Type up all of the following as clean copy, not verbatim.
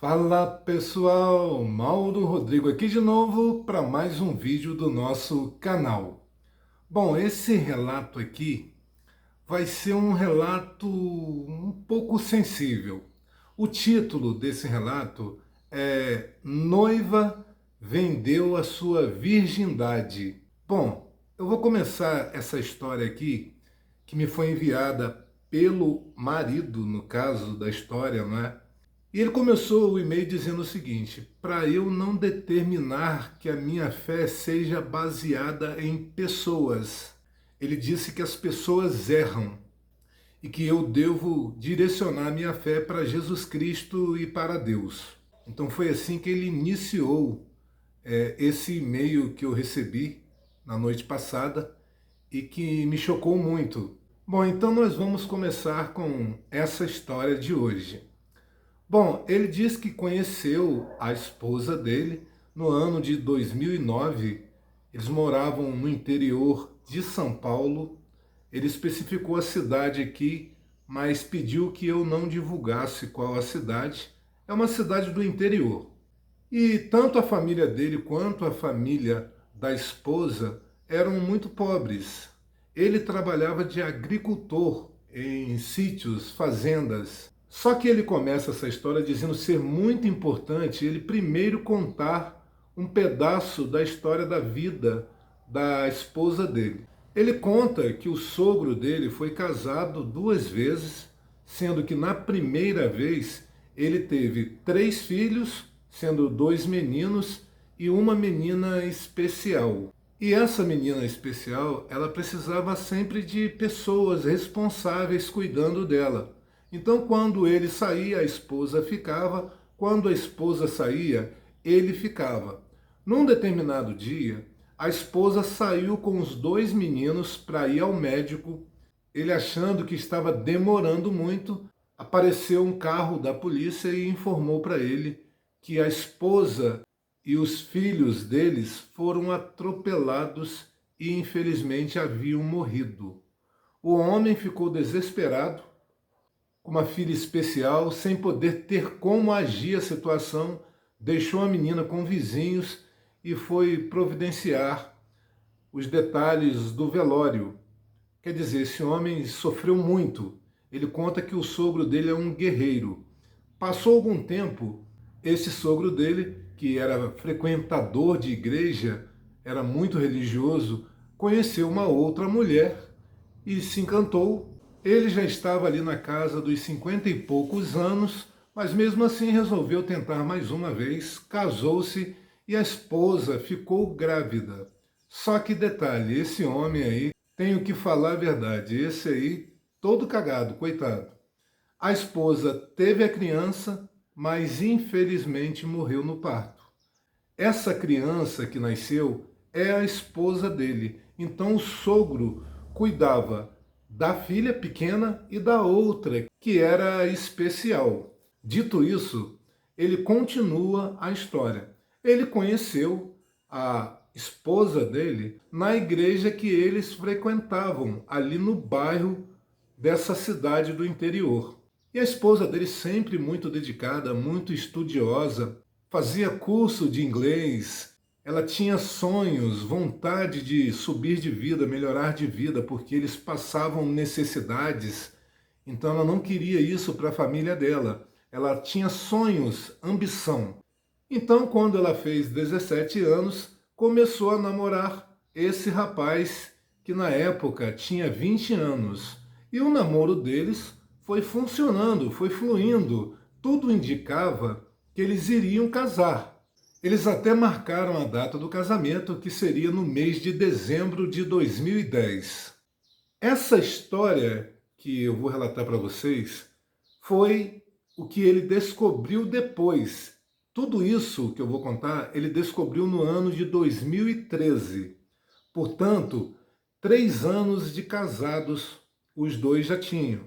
Fala pessoal, Mauro Rodrigo aqui de novo para mais um vídeo do nosso canal. Bom, esse relato aqui vai ser um relato um pouco sensível. O título desse relato é Noiva vendeu a sua virgindade. Bom, eu vou começar essa história aqui que me foi enviada pelo marido, no caso da história, não é? E ele começou o e-mail dizendo o seguinte: para eu não determinar que a minha fé seja baseada em pessoas. Ele disse que as pessoas erram e que eu devo direcionar minha fé para Jesus Cristo e para Deus. Então foi assim que ele iniciou esse e-mail que eu recebi na noite passada e que me chocou muito. Bom, então nós vamos começar com essa história de hoje. Bom, ele diz que conheceu a esposa dele no ano de 2009. Eles moravam no interior de São Paulo. Ele especificou a cidade aqui, mas pediu que eu não divulgasse qual a cidade. É uma cidade do interior. E tanto a família dele quanto a família da esposa eram muito pobres. Ele trabalhava de agricultor em sítios, fazendas. Só que ele começa essa história dizendo ser muito importante ele primeiro contar um pedaço da história da vida da esposa dele. Ele conta que o sogro dele foi casado 2 vezes, sendo que na primeira vez ele teve 3 filhos, sendo 2 meninos e uma menina especial. E essa menina especial, ela precisava sempre de pessoas responsáveis cuidando dela. Então, quando ele saía, a esposa ficava. Quando a esposa saía, ele ficava. Num determinado dia, a esposa saiu com os 2 meninos para ir ao médico. Ele, achando que estava demorando muito, apareceu um carro da polícia e informou para ele que a esposa e os filhos deles foram atropelados e infelizmente haviam morrido. O homem ficou desesperado, com uma filha especial, sem poder ter como agir a situação, deixou a menina com vizinhos e foi providenciar os detalhes do velório. Quer dizer, esse homem sofreu muito. Ele conta que o sogro dele é um guerreiro. Passou algum tempo, esse sogro dele, que era frequentador de igreja, era muito religioso, conheceu uma outra mulher e se encantou. Ele já estava ali na casa dos 50 e poucos anos, mas mesmo assim resolveu tentar mais uma vez, casou-se e a esposa ficou grávida. Só que detalhe, esse homem aí, tenho que falar a verdade, esse aí, todo cagado, coitado. A esposa teve a criança, mas infelizmente morreu no parto. Essa criança que nasceu é a esposa dele. Então o sogro cuidava da filha pequena e da outra, que era especial. Dito isso, ele continua a história. Ele conheceu a esposa dele na igreja que eles frequentavam, ali no bairro dessa cidade do interior. E a esposa dele, sempre muito dedicada, muito estudiosa, fazia curso de inglês, ela tinha sonhos, vontade de subir de vida, melhorar de vida, porque eles passavam necessidades. Então ela não queria isso para a família dela. Ela tinha sonhos, ambição. Então, quando ela fez 17 anos, começou a namorar esse rapaz que na época tinha 20 anos. E o namoro deles foi funcionando, foi fluindo. Tudo indicava que eles iriam casar. Eles até marcaram a data do casamento, que seria no mês de dezembro de 2010. Essa história que eu vou relatar para vocês foi o que ele descobriu depois. Tudo isso que eu vou contar, ele descobriu no ano de 2013. Portanto, 3 anos de casados os dois já tinham.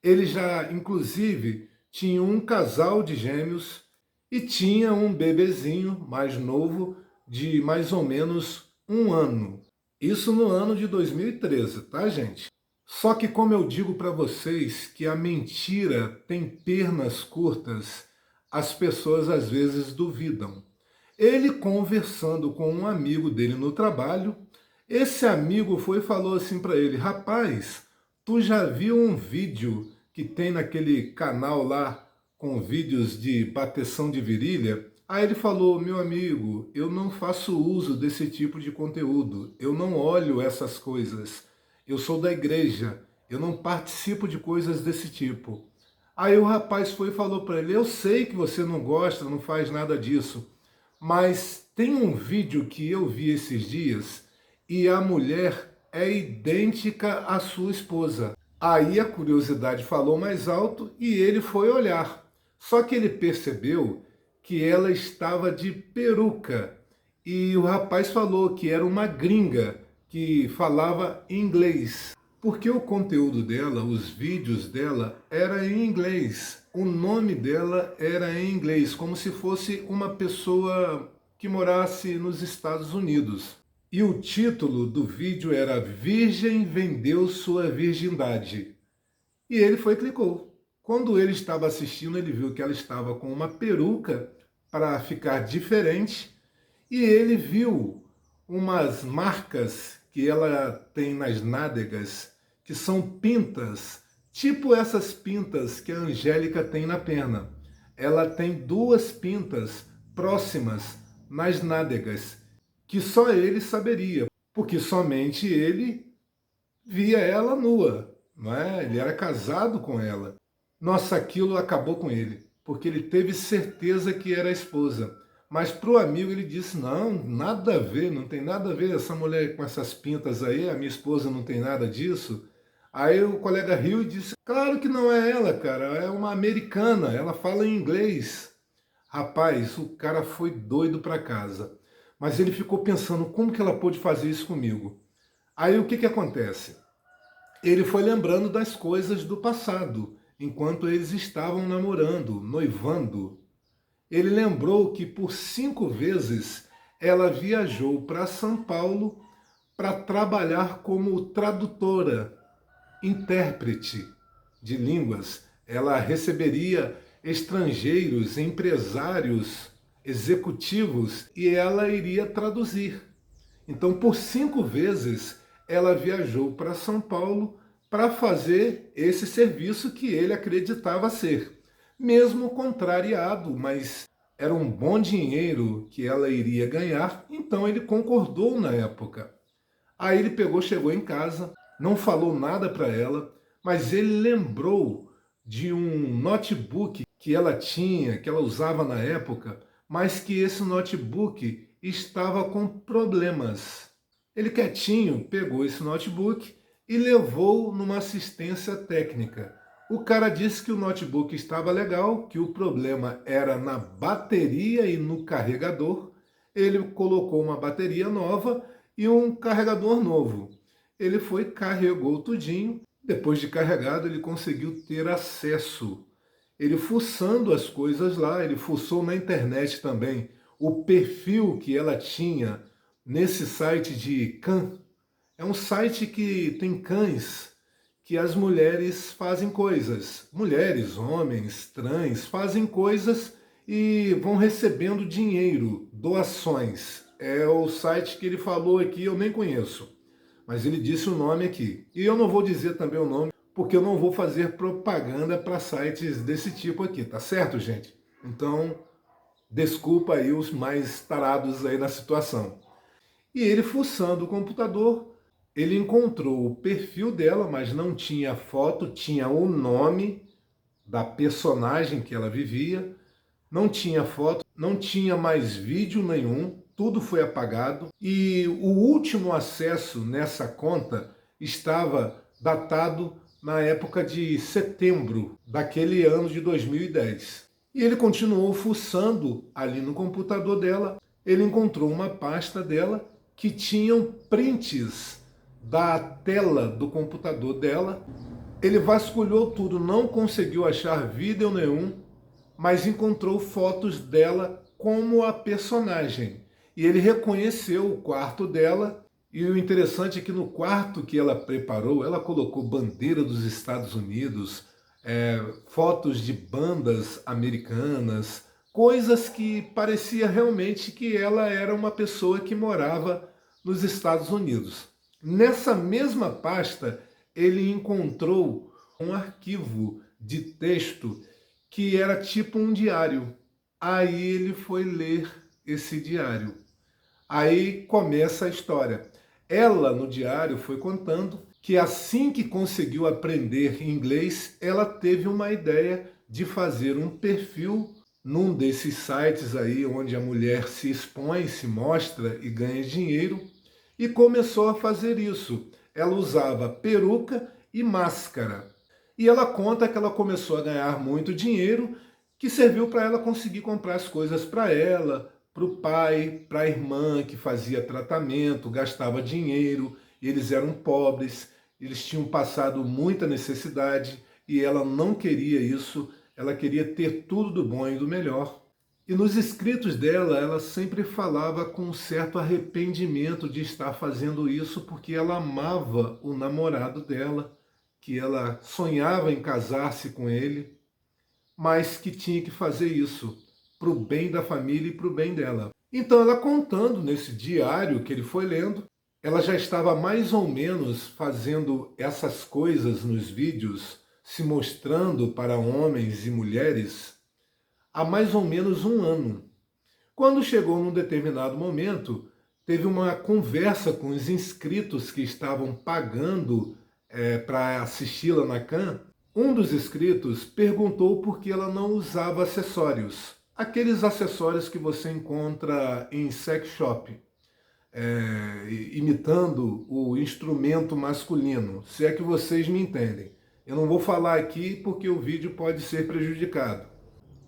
Ele já, inclusive, tinha um casal de gêmeos e tinha um bebezinho mais novo de mais ou menos 1 ano. Isso no ano de 2013, tá, gente? Só que como eu digo para vocês que a mentira tem pernas curtas, as pessoas às vezes duvidam. Ele conversando com um amigo dele no trabalho, esse amigo foi e falou assim para ele: rapaz, tu já viu um vídeo que tem naquele canal lá com vídeos de bateção de virilha? Aí ele falou: meu amigo, eu não faço uso desse tipo de conteúdo, eu não olho essas coisas, eu sou da igreja, eu não participo de coisas desse tipo. Aí o rapaz foi e falou para ele: eu sei que você não gosta, não faz nada disso, mas tem um vídeo que eu vi esses dias e a mulher é idêntica à sua esposa. Aí a curiosidade falou mais alto e ele foi olhar. Só que ele percebeu que ela estava de peruca e o rapaz falou que era uma gringa que falava inglês. Porque o conteúdo dela, os vídeos dela, era em inglês. O nome dela era em inglês, como se fosse uma pessoa que morasse nos Estados Unidos. E o título do vídeo era Virgem Vendeu Sua Virgindade. E ele foi e clicou. Quando ele estava assistindo, ele viu que ela estava com uma peruca para ficar diferente e ele viu umas marcas que ela tem nas nádegas, que são pintas, tipo essas pintas que a Angélica tem na perna. Ela tem duas pintas próximas nas nádegas, que só ele saberia, porque somente ele via ela nua, não é? Ele era casado com ela. Nossa, aquilo acabou com ele, porque ele teve certeza que era a esposa. Mas para o amigo ele disse: não, nada a ver, não tem nada a ver essa mulher com essas pintas aí, a minha esposa não tem nada disso. Aí o colega riu e disse: claro que não é ela, cara, é uma americana, ela fala em inglês. Rapaz, o cara foi doido para casa. Mas ele ficou pensando: como que ela pôde fazer isso comigo? Aí o que que acontece? Ele foi lembrando das coisas do passado, enquanto eles estavam namorando, noivando. Ele lembrou que por 5 vezes ela viajou para São Paulo para trabalhar como tradutora, intérprete de línguas. Ela receberia estrangeiros, empresários, executivos e ela iria traduzir. Então, por 5 vezes, ela viajou para São Paulo para fazer esse serviço que ele acreditava ser. Mesmo contrariado, mas era um bom dinheiro que ela iria ganhar, então ele concordou na época. Aí ele pegou, chegou em casa, não falou nada para ela, mas ele lembrou de um notebook que ela tinha, que ela usava na época, mas que esse notebook estava com problemas. Ele quietinho pegou esse notebook e levou numa assistência técnica. O cara disse que o notebook estava legal, que o problema era na bateria e no carregador. Ele colocou uma bateria nova e um carregador novo. Ele foi, carregou tudinho. Depois de carregado, ele conseguiu ter acesso. Ele fuçando as coisas lá, ele fuçou na internet também o perfil que ela tinha nesse site de cã. É um site que tem cães, que as mulheres fazem coisas. Mulheres, homens, trans, fazem coisas e vão recebendo dinheiro, doações. É o site que ele falou aqui, eu nem conheço, mas ele disse o nome aqui. E eu não vou dizer também o nome, porque eu não vou fazer propaganda para sites desse tipo aqui, tá certo, gente? Então, desculpa aí os mais tarados aí na situação. E ele, fuçando o computador, ele encontrou o perfil dela, mas não tinha foto, tinha o nome da personagem que ela vivia, não tinha foto, não tinha mais vídeo nenhum, tudo foi apagado. E o último acesso nessa conta estava datado na época de setembro daquele ano de 2010. E ele continuou fuçando ali no computador dela, ele encontrou uma pasta dela que tinham prints da tela do computador dela. Ele vasculhou tudo, não conseguiu achar vídeo nenhum, mas encontrou fotos dela como a personagem. E ele reconheceu o quarto dela, e o interessante é que no quarto que ela preparou, ela colocou bandeira dos Estados Unidos, fotos de bandas americanas, coisas que parecia realmente que ela era uma pessoa que morava nos Estados Unidos. Nessa mesma pasta, ele encontrou um arquivo de texto que era tipo um diário. Aí ele foi ler esse diário. Aí começa a história. Ela, no diário, foi contando que assim que conseguiu aprender inglês, ela teve uma ideia de fazer um perfil num desses sites aí onde a mulher se expõe, se mostra e ganha dinheiro, e começou a fazer isso. Ela usava peruca e máscara. E ela conta que ela começou a ganhar muito dinheiro, que serviu para ela conseguir comprar as coisas para ela, para o pai, para a irmã que fazia tratamento, gastava dinheiro, eles eram pobres, eles tinham passado muita necessidade e ela não queria isso, ela queria ter tudo do bom e do melhor. E nos escritos dela, ela sempre falava com um certo arrependimento de estar fazendo isso porque ela amava o namorado dela, que ela sonhava em casar-se com ele, mas que tinha que fazer isso para o bem da família e para o bem dela. Então, ela contando nesse diário que ele foi lendo, ela já estava mais ou menos fazendo essas coisas nos vídeos, se mostrando para homens e mulheres, há mais ou menos um ano. Quando chegou num determinado momento, teve uma conversa com os inscritos que estavam pagando para assisti-la na CAN. Um dos inscritos perguntou por que ela não usava acessórios. Aqueles acessórios que você encontra em sex shop, imitando o instrumento masculino, se é que vocês me entendem. Eu não vou falar aqui porque o vídeo pode ser prejudicado.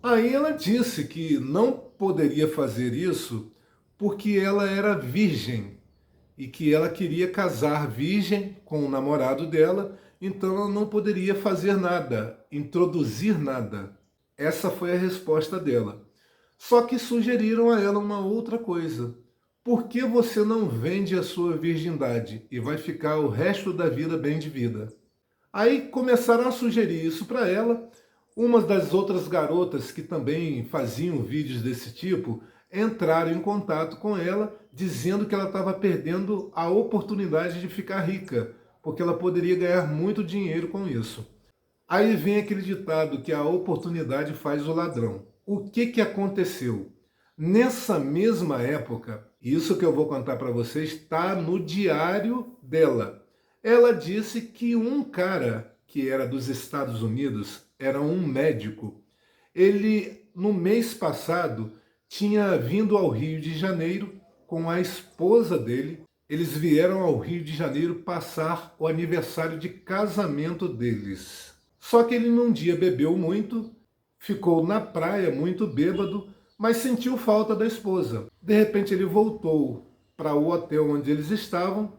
Aí ela disse que não poderia fazer isso porque ela era virgem e que ela queria casar virgem com o namorado dela, então ela não poderia fazer nada, introduzir nada. Essa foi a resposta dela. Só que sugeriram a ela uma outra coisa. Por que você não vende a sua virgindade e vai ficar o resto da vida bem de vida? Aí começaram a sugerir isso para ela. Umas das outras garotas que também faziam vídeos desse tipo entraram em contato com ela, dizendo que ela estava perdendo a oportunidade de ficar rica, porque ela poderia ganhar muito dinheiro com isso. Aí vem aquele ditado que a oportunidade faz o ladrão. O que aconteceu? Nessa mesma época, isso que eu vou contar para vocês está no diário dela. Ela disse que um cara que era dos Estados Unidos, era um médico, ele no mês passado tinha vindo ao Rio de Janeiro com a esposa dele. Eles vieram ao Rio de Janeiro passar o aniversário de casamento deles. Só que ele num dia bebeu muito, ficou na praia muito bêbado, mas sentiu falta da esposa. De repente ele voltou para o hotel onde eles estavam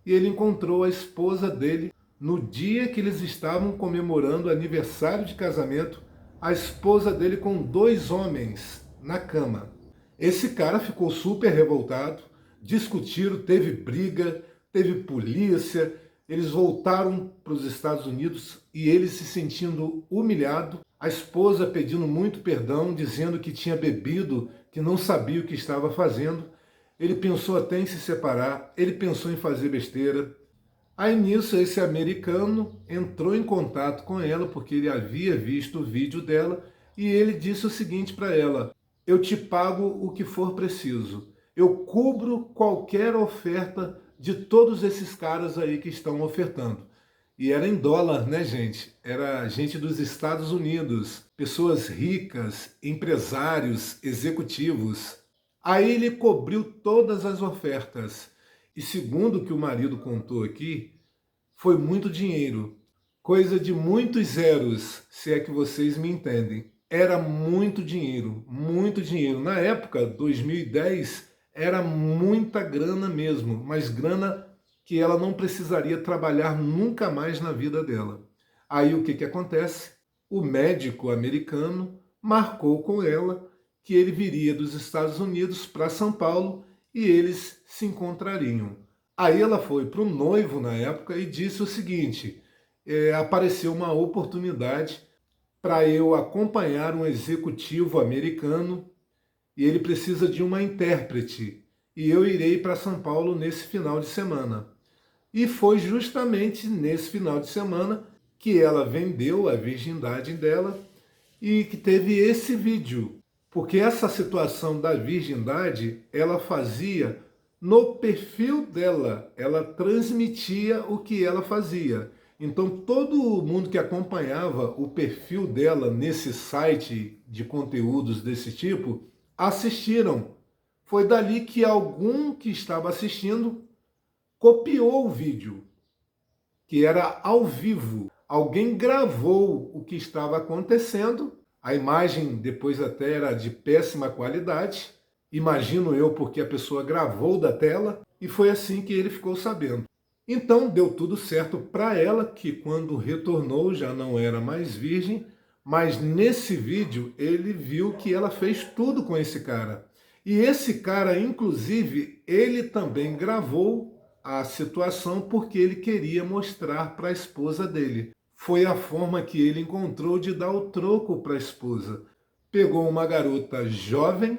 e ele encontrou a esposa dele no dia que eles estavam comemorando o aniversário de casamento, a esposa dele com 2 homens na cama. Esse cara ficou super revoltado, discutiram, teve briga, teve polícia, eles voltaram para os Estados Unidos e ele se sentindo humilhado, a esposa pedindo muito perdão, dizendo que tinha bebido, que não sabia o que estava fazendo. Ele pensou até em se separar, ele pensou em fazer besteira. Aí nisso esse americano entrou em contato com ela porque ele havia visto o vídeo dela e ele disse o seguinte para ela: eu te pago o que for preciso, eu cubro qualquer oferta de todos esses caras aí que estão ofertando. E era em dólar, né, gente? Era gente dos Estados Unidos, pessoas ricas, empresários, executivos. Aí ele cobriu todas as ofertas. E segundo o que o marido contou aqui, foi muito dinheiro. Coisa de muitos zeros, se é que vocês me entendem. Era muito dinheiro, muito dinheiro. Na época, 2010, era muita grana mesmo, mas grana que ela não precisaria trabalhar nunca mais na vida dela. Aí o que acontece? O médico americano marcou com ela que ele viria dos Estados Unidos para São Paulo e eles se encontrariam. Aí ela foi para o noivo na época e disse o seguinte: apareceu uma oportunidade para eu acompanhar um executivo americano e ele precisa de uma intérprete. E eu irei para São Paulo nesse final de semana. E foi justamente nesse final de semana que ela vendeu a virgindade dela e que teve esse vídeo. Porque essa situação da virgindade, ela fazia no perfil dela, ela transmitia o que ela fazia. Então todo mundo que acompanhava o perfil dela nesse site de conteúdos desse tipo, assistiram. Foi dali que algum que estava assistindo copiou o vídeo, que era ao vivo. Alguém gravou o que estava acontecendo. A imagem depois até era de péssima qualidade. Imagino eu porque a pessoa gravou da tela e foi assim que ele ficou sabendo. Então deu tudo certo para ela, que quando retornou já não era mais virgem, mas nesse vídeo ele viu que ela fez tudo com esse cara. E esse cara, inclusive, ele também gravou a situação porque ele queria mostrar para a esposa dele. Foi a forma que ele encontrou de dar o troco para a esposa. Pegou uma garota jovem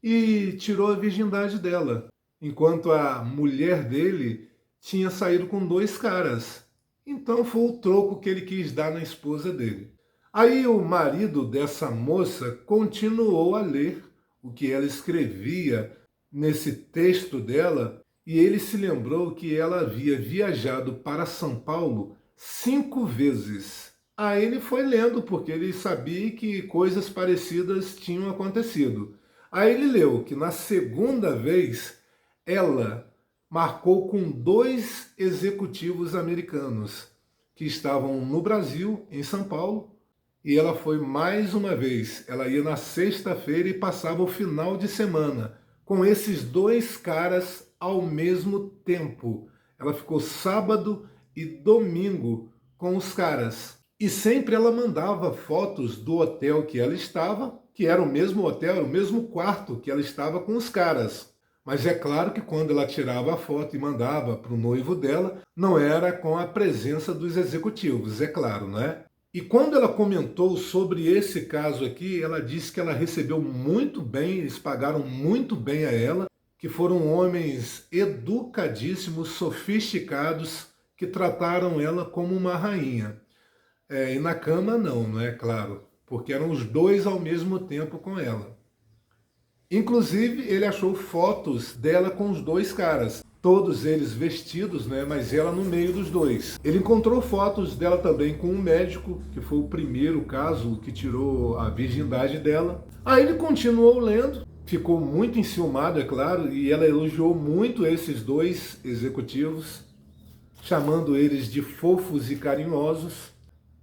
e tirou a virgindade dela, enquanto a mulher dele tinha saído com dois caras. Então foi o troco que ele quis dar na esposa dele. Aí o marido dessa moça continuou a ler o que ela escrevia nesse texto dela e ele se lembrou que ela havia viajado para São Paulo 5 vezes. Aí ele foi lendo, porque ele sabia que coisas parecidas tinham acontecido. Aí ele leu que na segunda vez ela marcou com 2 executivos americanos que estavam no Brasil, em São Paulo, e ela foi mais uma vez. Ela ia na sexta-feira e passava o final de semana com esses 2 caras ao mesmo tempo. Ela ficou sábado e domingo com os caras. E sempre ela mandava fotos do hotel que ela estava, que era o mesmo hotel, era o mesmo quarto que ela estava com os caras. Mas é claro que quando ela tirava a foto e mandava para o noivo dela, não era com a presença dos executivos, é claro, né? E quando ela comentou sobre esse caso aqui, ela disse que ela recebeu muito bem, eles pagaram muito bem a ela, que foram homens educadíssimos, sofisticados, que trataram ela como uma rainha. E na cama não é claro, porque eram os 2 ao mesmo tempo com ela. Inclusive, ele achou fotos dela com os 2 caras, todos eles vestidos, né, mas ela no meio dos 2. Ele encontrou fotos dela também com um médico, que foi o primeiro caso que tirou a virgindade dela. Aí ele continuou lendo, ficou muito enciumado, é claro, e ela elogiou muito esses 2 executivos, chamando eles de fofos e carinhosos.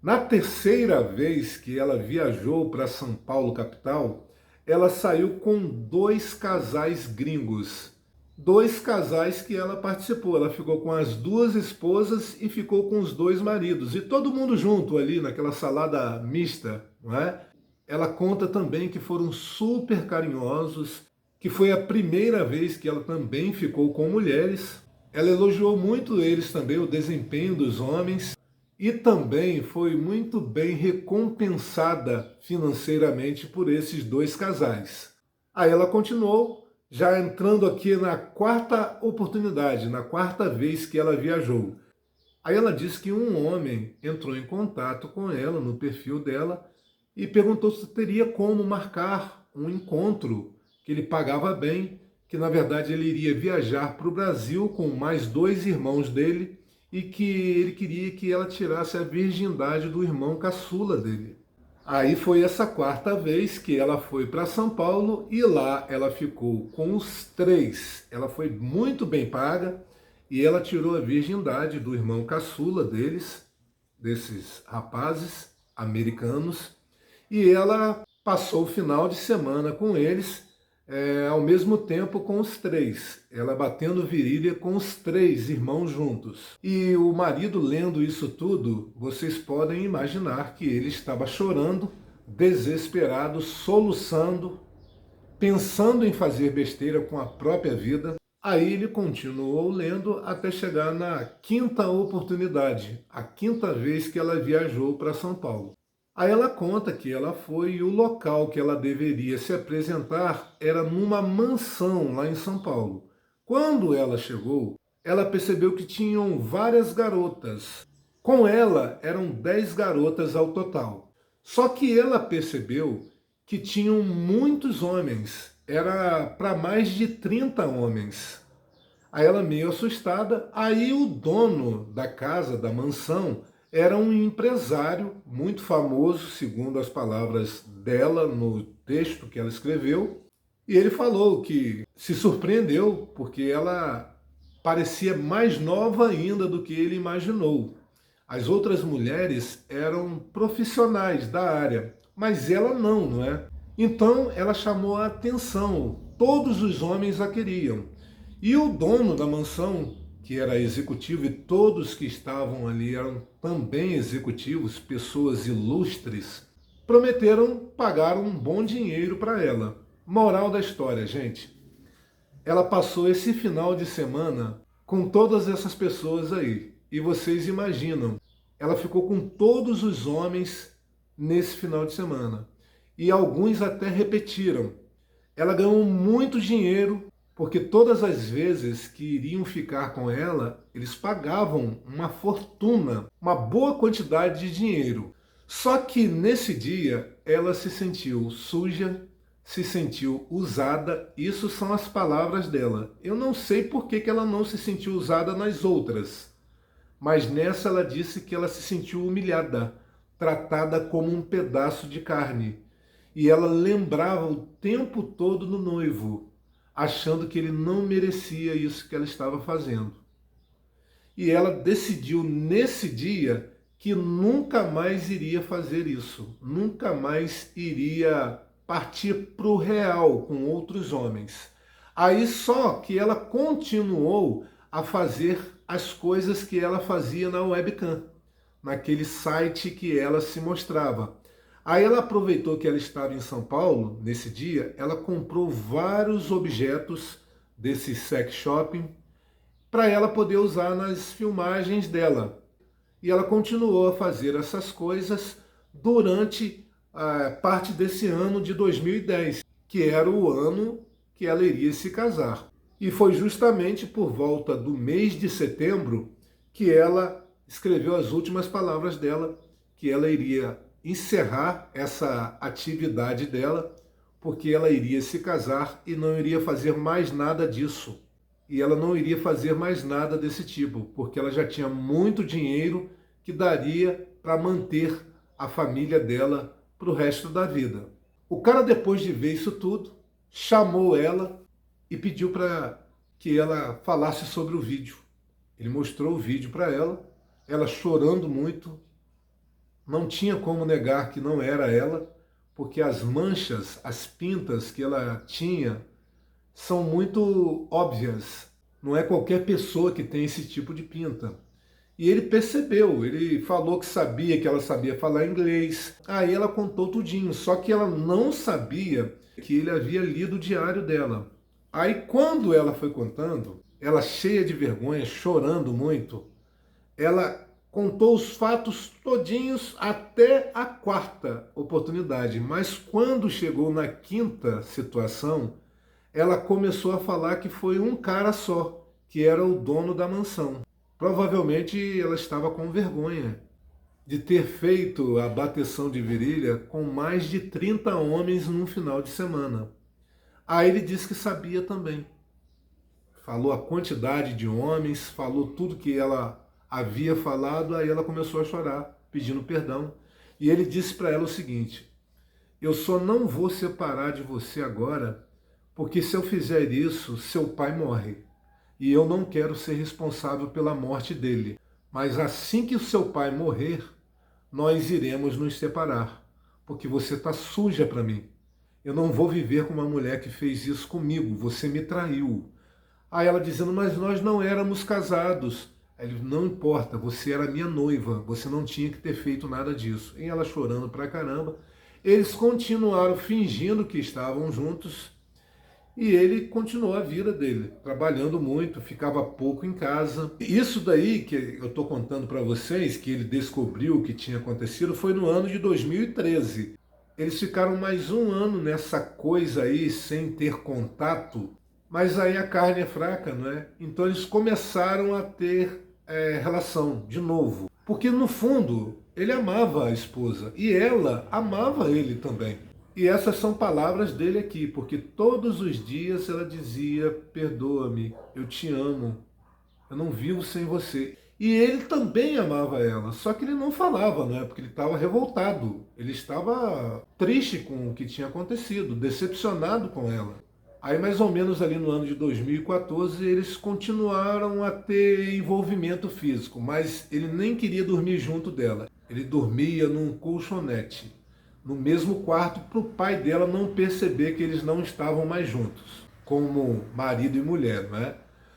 Na terceira vez que ela viajou para São Paulo, capital, ela saiu com 2 casais gringos. 2 casais que ela participou. Ela ficou com as 2 esposas e ficou com os 2 maridos. E todo mundo junto ali naquela salada mista, não é? Ela conta também que foram super carinhosos, que foi a primeira vez que ela também ficou com mulheres. Ela elogiou muito eles também, o desempenho dos homens. E também foi muito bem recompensada financeiramente por esses 2 casais. Aí ela continuou, já entrando aqui na 4ª oportunidade, na 4ª vez que ela viajou. Aí ela disse que um homem entrou em contato com ela no perfil dela e perguntou se teria como marcar um encontro, que ele pagava bem, que na verdade ele iria viajar para o Brasil com mais 2 irmãos dele, e que ele queria que ela tirasse a virgindade do irmão caçula dele. Aí foi essa 4ª vez que ela foi para São Paulo e lá ela ficou com os 3. Ela foi muito bem paga e ela tirou a virgindade do irmão caçula deles, desses rapazes americanos, e ela passou o final de semana com eles, ao mesmo tempo com os 3, ela batendo virilha com os 3 irmãos juntos. E o marido, lendo isso tudo, vocês podem imaginar que ele estava chorando, desesperado, soluçando, pensando em fazer besteira com a própria vida. Aí ele continuou lendo até chegar na quinta oportunidade, a quinta vez que ela viajou para São Paulo. Aí ela conta que ela foi e o local que ela deveria se apresentar era numa mansão lá em São Paulo. Quando ela chegou, ela percebeu que tinham várias garotas. Com ela eram 10 garotas ao total. Só que ela percebeu que tinham muitos homens, era para mais de 30 homens. Aí ela meio assustada, aí o dono da casa, da mansão, era um empresário muito famoso, segundo as palavras dela no texto que ela escreveu, e ele falou que se surpreendeu porque ela parecia mais nova ainda do que ele imaginou. As outras mulheres eram profissionais da área, mas ela não é? Então ela chamou a atenção, todos os homens a queriam. E o dono da mansão, que era executivo, e todos que estavam ali eram também executivos, pessoas ilustres, prometeram pagar um bom dinheiro para ela. Moral da história, gente. Ela passou esse final de semana com todas essas pessoas aí. E vocês imaginam, ela ficou com todos os homens nesse final de semana. E alguns até repetiram. Ela ganhou muito dinheiro, porque todas as vezes que iriam ficar com ela, eles pagavam uma fortuna, uma boa quantidade de dinheiro. Só que nesse dia ela se sentiu suja, se sentiu usada. Isso são as palavras dela. Eu não sei por que ela não se sentiu usada nas outras, mas nessa ela disse que ela se sentiu humilhada, tratada como um pedaço de carne. E ela lembrava o tempo todo do noivo, achando que ele não merecia isso que ela estava fazendo. E ela decidiu nesse dia que nunca mais iria fazer isso, nunca mais iria partir para o real com outros homens. Aí só que ela continuou a fazer as coisas que ela fazia na webcam, naquele site que ela se mostrava. Aí ela aproveitou que ela estava em São Paulo, nesse dia, ela comprou vários objetos desse sex shopping para ela poder usar nas filmagens dela. E ela continuou a fazer essas coisas durante a parte desse ano de 2010, que era o ano que ela iria se casar. E foi justamente por volta do mês de setembro que ela escreveu as últimas palavras dela, que ela iria encerrar essa atividade dela, porque ela iria se casar e não iria fazer mais nada disso. E ela não iria fazer mais nada desse tipo, porque ela já tinha muito dinheiro que daria para manter a família dela para o resto da vida. O cara, depois de ver isso tudo, chamou ela e pediu para que ela falasse sobre o vídeo. Ele mostrou o vídeo para ela chorando muito. Não tinha como negar que não era ela, porque as manchas, as pintas que ela tinha são muito óbvias. Não é qualquer pessoa que tem esse tipo de pinta. E ele percebeu, ele falou que sabia que ela sabia falar inglês. Aí ela contou tudinho, só que ela não sabia que ele havia lido o diário dela. Aí quando ela foi contando, ela cheia de vergonha, chorando muito, ela contou os fatos todinhos até a quarta oportunidade. Mas quando chegou na quinta situação, ela começou a falar que foi um cara só, que era o dono da mansão. Provavelmente ela estava com vergonha de ter feito a bateção de virilha com mais de 30 homens num final de semana. Aí ele disse que sabia também. Falou a quantidade de homens, falou tudo que ela havia falado, aí ela começou a chorar, pedindo perdão. E ele disse para ela o seguinte: eu só não vou separar de você agora, porque se eu fizer isso, seu pai morre. E eu não quero ser responsável pela morte dele. Mas assim que o seu pai morrer, nós iremos nos separar, porque você está suja para mim. Eu não vou viver com uma mulher que fez isso comigo, você me traiu. Aí ela dizendo, mas nós não éramos casados. Aí ele, não importa, você era minha noiva, você não tinha que ter feito nada disso. E ela chorando pra caramba. Eles continuaram fingindo que estavam juntos. E ele continuou a vida dele, trabalhando muito, ficava pouco em casa. Isso daí que eu estou contando para vocês, que ele descobriu o que tinha acontecido, foi no ano de 2013. Eles ficaram mais um ano nessa coisa aí, sem ter contato, mas aí a carne é fraca, não é? Então eles começaram a ter relação de novo. Porque no fundo, ele amava a esposa e ela amava ele também. E essas são palavras dele aqui, porque todos os dias ela dizia: perdoa-me, eu te amo, eu não vivo sem você. E ele também amava ela, só que ele não falava, né? Porque ele estava revoltado, ele estava triste com o que tinha acontecido, decepcionado com ela. Aí mais ou menos ali no ano de 2014 eles continuaram a ter envolvimento físico, mas ele nem queria dormir junto dela. Ele dormia num colchonete, no mesmo quarto, para o pai dela não perceber que eles não estavam mais juntos, como marido e mulher, não é?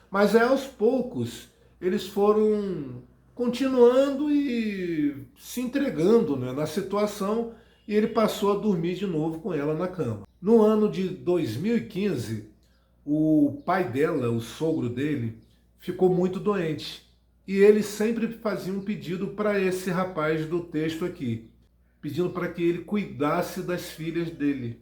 Mas aí, aos poucos, eles foram continuando e se entregando, né, na situação, e ele passou a dormir de novo com ela na cama. No ano de 2015, o pai dela, o sogro dele, ficou muito doente. E ele sempre fazia um pedido para esse rapaz do texto aqui, pedindo para que ele cuidasse das filhas dele,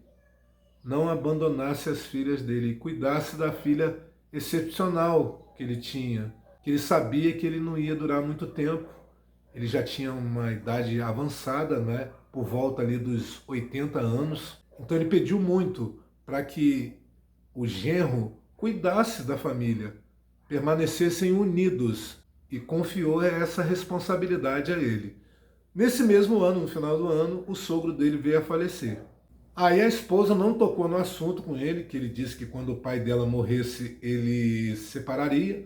não abandonasse as filhas dele, e cuidasse da filha excepcional que ele tinha, que ele sabia que ele não ia durar muito tempo. Ele já tinha uma idade avançada, né, por volta ali dos 80 anos. Então ele pediu muito para que o genro cuidasse da família, permanecessem unidos, e confiou essa responsabilidade a ele. Nesse mesmo ano, no final do ano, o sogro dele veio a falecer. Aí a esposa não tocou no assunto com ele, que ele disse que quando o pai dela morresse, ele separaria.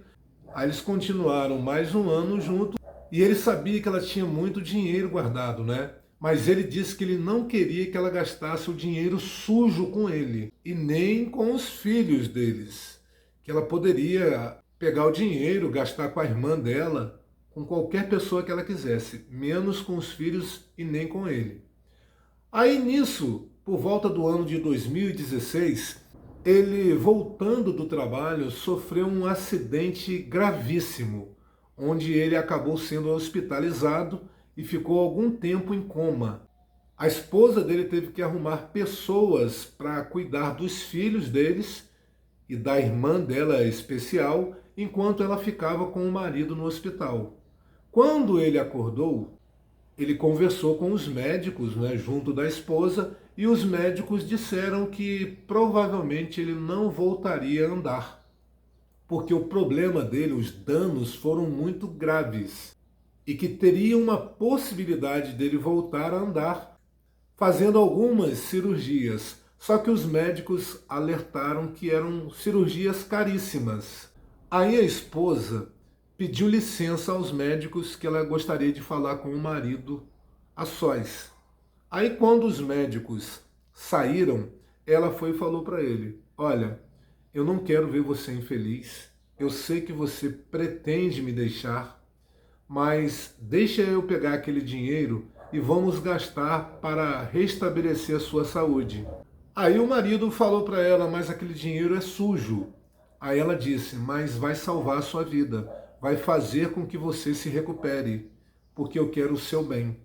Aí eles continuaram mais um ano juntos, e ele sabia que ela tinha muito dinheiro guardado, né? Mas ele disse que ele não queria que ela gastasse o dinheiro sujo com ele, e nem com os filhos deles. Que ela poderia pegar o dinheiro, gastar com a irmã dela, com qualquer pessoa que ela quisesse, menos com os filhos e nem com ele. Aí nisso, por volta do ano de 2016, ele, voltando do trabalho, sofreu um acidente gravíssimo, onde ele acabou sendo hospitalizado e ficou algum tempo em coma. A esposa dele teve que arrumar pessoas para cuidar dos filhos deles e da irmã dela especial, enquanto ela ficava com o marido no hospital. Quando ele acordou, ele conversou com os médicos, né, junto da esposa, e os médicos disseram que provavelmente ele não voltaria a andar, porque o problema dele, os danos foram muito graves, e que teria uma possibilidade dele voltar a andar, fazendo algumas cirurgias. Só que os médicos alertaram que eram cirurgias caríssimas. Aí a esposa pediu licença aos médicos, que ela gostaria de falar com o marido a sós. Aí quando os médicos saíram, ela foi e falou para ele: olha, eu não quero ver você infeliz, eu sei que você pretende me deixar, mas deixa eu pegar aquele dinheiro e vamos gastar para restabelecer a sua saúde. Aí o marido falou para ela: mas aquele dinheiro é sujo. Aí ela disse: mas vai salvar a sua vida, vai fazer com que você se recupere, porque eu quero o seu bem.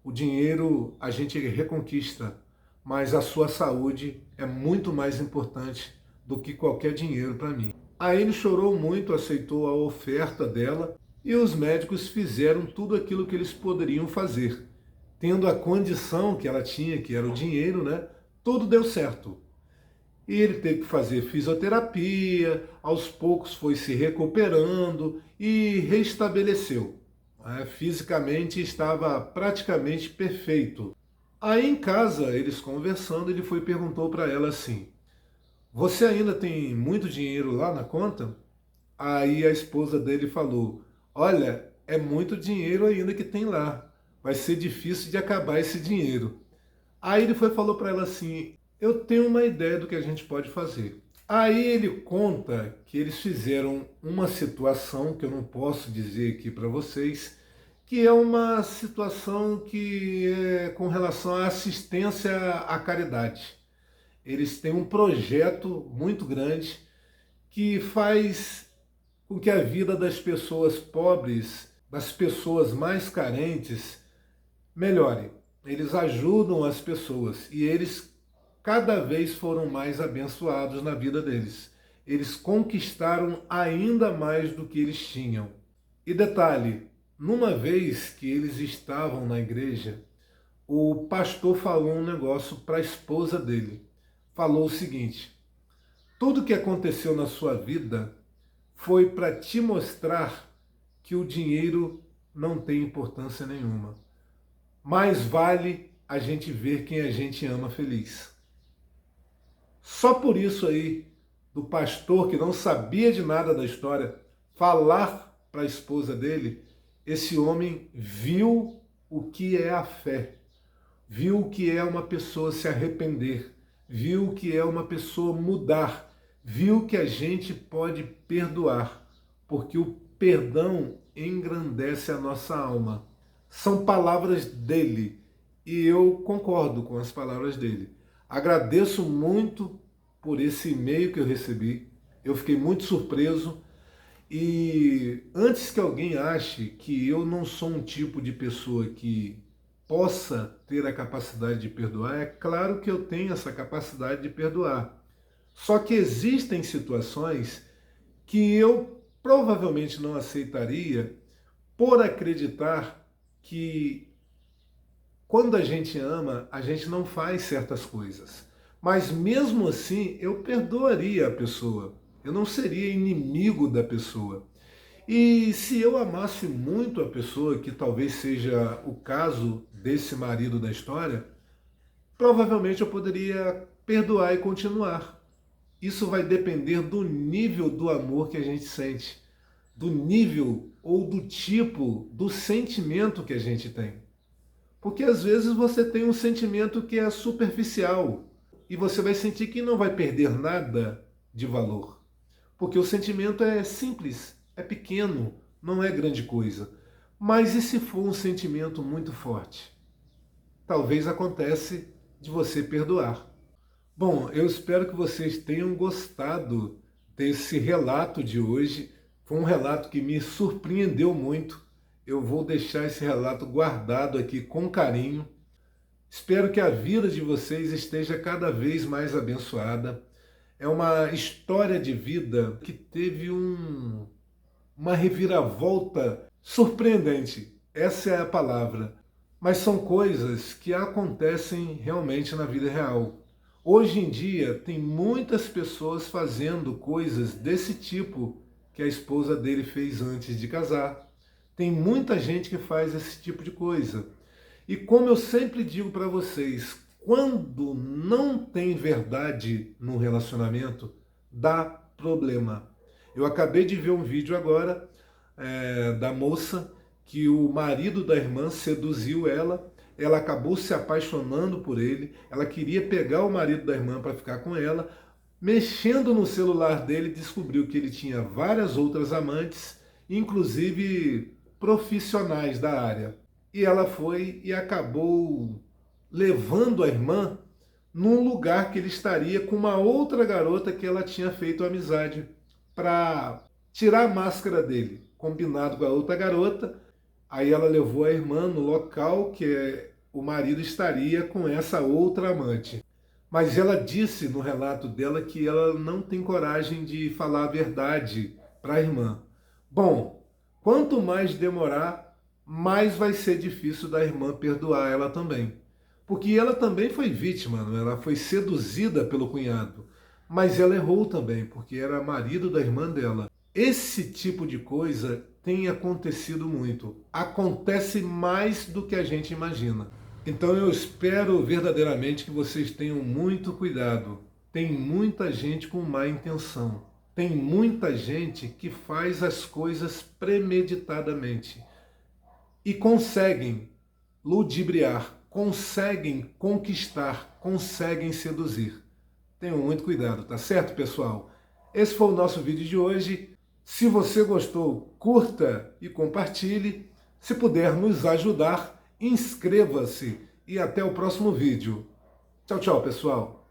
O dinheiro a gente reconquista, mas a sua saúde é muito mais importante do que qualquer dinheiro para mim. Aí ele chorou muito, aceitou a oferta dela, e os médicos fizeram tudo aquilo que eles poderiam fazer. Tendo a condição que ela tinha, que era o dinheiro, né? Tudo deu certo. E ele teve que fazer fisioterapia, aos poucos foi se recuperando e restabeleceu. Fisicamente estava praticamente perfeito. Aí em casa, eles conversando, ele foi e perguntou para ela assim: você ainda tem muito dinheiro lá na conta? Aí a esposa dele falou: olha, é muito dinheiro ainda que tem lá. Vai ser difícil de acabar esse dinheiro. Aí ele foi e falou para ela assim: eu tenho uma ideia do que a gente pode fazer. Aí ele conta que eles fizeram uma situação que eu não posso dizer aqui para vocês, que é uma situação que é com relação à assistência à caridade. eles têm um projeto muito grande que faz com que a vida das pessoas pobres, das pessoas mais carentes, melhore. Eles ajudam as pessoas e eles cada vez foram mais abençoados na vida deles. Eles conquistaram ainda mais do que eles tinham. E detalhe, numa vez que eles estavam na igreja, o pastor falou um negócio para a esposa dele. Falou o seguinte: tudo que aconteceu na sua vida foi para te mostrar que o dinheiro não tem importância nenhuma. Mais vale a gente ver quem a gente ama feliz. Só por isso aí, do pastor que não sabia de nada da história, falar para a esposa dele, esse homem viu o que é a fé, viu o que é uma pessoa se arrepender, viu o que é uma pessoa mudar, viu que a gente pode perdoar, porque o perdão engrandece a nossa alma. São palavras dele e eu concordo com as palavras dele. Agradeço muito por esse e-mail que eu recebi, eu fiquei muito surpreso. E antes que alguém ache que eu não sou um tipo de pessoa que possa ter a capacidade de perdoar, é claro que eu tenho essa capacidade de perdoar. Só que existem situações que eu provavelmente não aceitaria por acreditar que quando a gente ama, a gente não faz certas coisas. Mas mesmo assim, eu perdoaria a pessoa. Eu não seria inimigo da pessoa. E se eu amasse muito a pessoa, que talvez seja o caso desse marido da história, provavelmente eu poderia perdoar e continuar. Isso vai depender do nível do amor que a gente sente, do nível ou do tipo do sentimento que a gente tem. Porque às vezes você tem um sentimento que é superficial e você vai sentir que não vai perder nada de valor. Porque o sentimento é simples, é pequeno, não é grande coisa. Mas e se for um sentimento muito forte? Talvez acontece de você perdoar. Bom, eu espero que vocês tenham gostado desse relato de hoje. Foi um relato que me surpreendeu muito. Eu vou deixar esse relato guardado aqui com carinho. Espero que a vida de vocês esteja cada vez mais abençoada. É uma história de vida que teve uma reviravolta surpreendente. Essa é a palavra. Mas são coisas que acontecem realmente na vida real. Hoje em dia, tem muitas pessoas fazendo coisas desse tipo que a esposa dele fez antes de casar. Tem muita gente que faz esse tipo de coisa. E como eu sempre digo para vocês, quando não tem verdade no relacionamento, dá problema. Eu acabei de ver um vídeo agora da moça que o marido da irmã seduziu ela, ela acabou se apaixonando por ele, ela queria pegar o marido da irmã para ficar com ela, mexendo no celular dele, descobriu que ele tinha várias outras amantes, inclusive profissionais da área. E ela foi e acabou levando a irmã num lugar que ele estaria com uma outra garota que ela tinha feito amizade, para tirar a máscara dele, combinado com a outra garota. Aí ela levou a irmã no local que o marido estaria com essa outra amante. Mas ela disse no relato dela que ela não tem coragem de falar a verdade para a irmã. Bom, quanto mais demorar, mais vai ser difícil da irmã perdoar ela também. Porque ela também foi vítima, não é? Ela foi seduzida pelo cunhado. Mas ela errou também, porque era marido da irmã dela. Esse tipo de coisa tem acontecido muito. Acontece mais do que a gente imagina. Então eu espero verdadeiramente que vocês tenham muito cuidado. Tem muita gente com má intenção. Tem muita gente que faz as coisas premeditadamente. E conseguem ludibriar, conseguem conquistar, conseguem seduzir. Tenham muito cuidado, tá certo, pessoal? Esse foi o nosso vídeo de hoje. Se você gostou, curta e compartilhe. Se puder nos ajudar, inscreva-se e até o próximo vídeo. Tchau, tchau, pessoal!